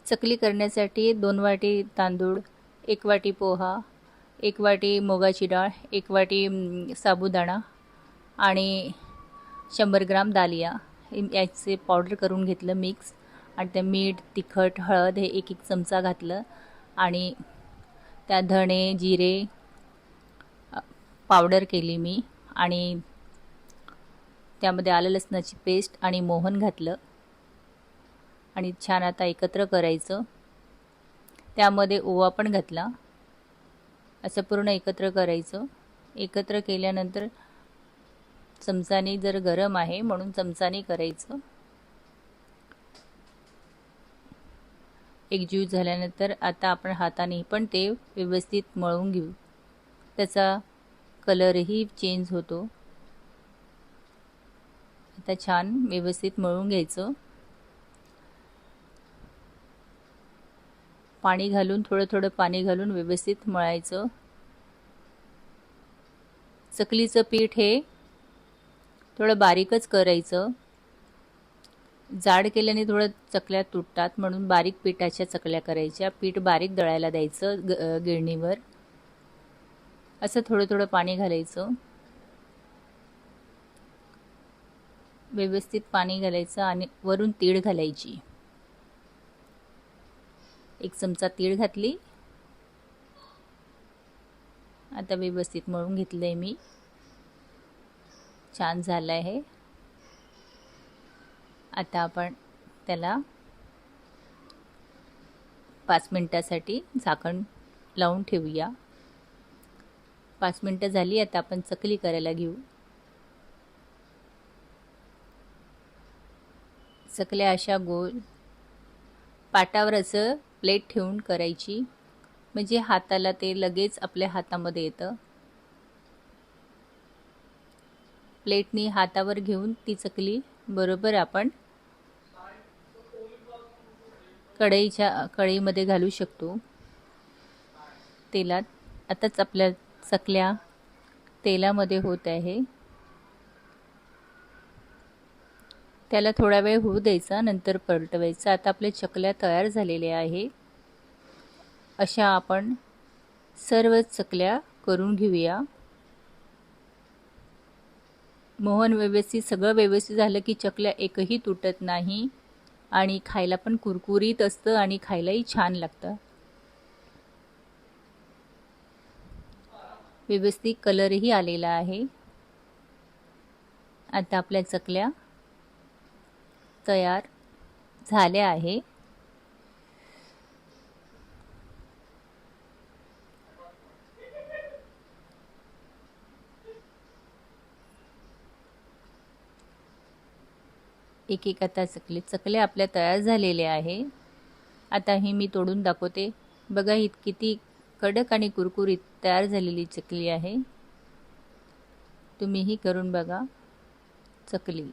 चकली करण्यासाठी 2 वाटी तांदूळ, 1 वाटी पोहा, 1 वाटी मुगाची डाळ, 1 वाटी साबुदाणा आणि 100 ग्राम दालिया याचे पावडर करून घेतलं मिक्स. आणि ते मीठ, तिखट, हळद हे 1-1 चमचा घातलं आणि त्या धणे, जिरे पावडर केली मी आणि त्यामध्ये आलं लसणाची पेस्ट आणि मोहन घातलं आणि छान आता एकत्र करायचं. त्यामध्ये ओवा पण घातला. असं पूर्ण एकत्र करायचं. एकत्र केल्यानंतर चमचाने, जर गरम आहे म्हणून चमचाने करायचं. एकजीव झाल्यानंतर आता आपण हाताने पण ते व्यवस्थित मळून घेऊ. त्याचा कलरही चेंज होतो. आता छान व्यवस्थित मळून घ्यायचं. पाणी घालून, थोडं पाणी घालून व्यवस्थित मळायचं. चकलीचं पीठ हे थोडं बारीकच करायचं. जाड केल्याने थोडं चकल्या तुटतात, म्हणून बारीक पिठाच्या चकल्या करायच्या. पीठ बारीक दळायला द्यायचं गिरणीवर. असं थोडं पाणी घालायचं. व्यवस्थित पाणी घालायचं आणि वरून तीळ घालायची. 1 चमचा तीळ घातली. आता व्यवस्थित मळून घेतलंय मी. छान झालं आहे. आता आपण त्याला 5 मिनिटासाठी झाकण लावून ठेवूया. 5 मिनिटं झाली. आता आपण चकली करायला घेऊ. चकल्या अशा गोल पाटावर असं प्लेट ठेवून करायची, म्हणजे हाताला ते लगेच आपल्या हातामध्ये येतं. प्लेटनी हातावर घेऊन ती चकली बरोबर आपण कढईमध्ये घालू शकतो तेलात. आताच आपल्या चकल्या तेलामध्ये होत आहे. त्याला थोडा वेळ होऊ द्यायचा, नंतर पलटवायचा. आता आपल्या चकल्या तयार झालेल्या आहे. अशा आपण सर्व चकल्या करून घेऊया. मोहन व्यवस्थित, सगळं व्यवस्थित झालं की चकल्या एकही तुटत नाही आणि खायला पण कुरकुरीत असतं आणि खायलाही छान लागतं. व्यवस्थित कलरही आलेला आहे. आता आपल्या चकल्या तयार झाल्या आहे. एक आता चकल्या आपल्या तयार झालेल्या आहे. आता ही मी तोडून दाखवते. बघा ही किती कडक आणि कुरकुरीत तयार झालेली चकली आहे. तुम्हीही करून बघा चकली.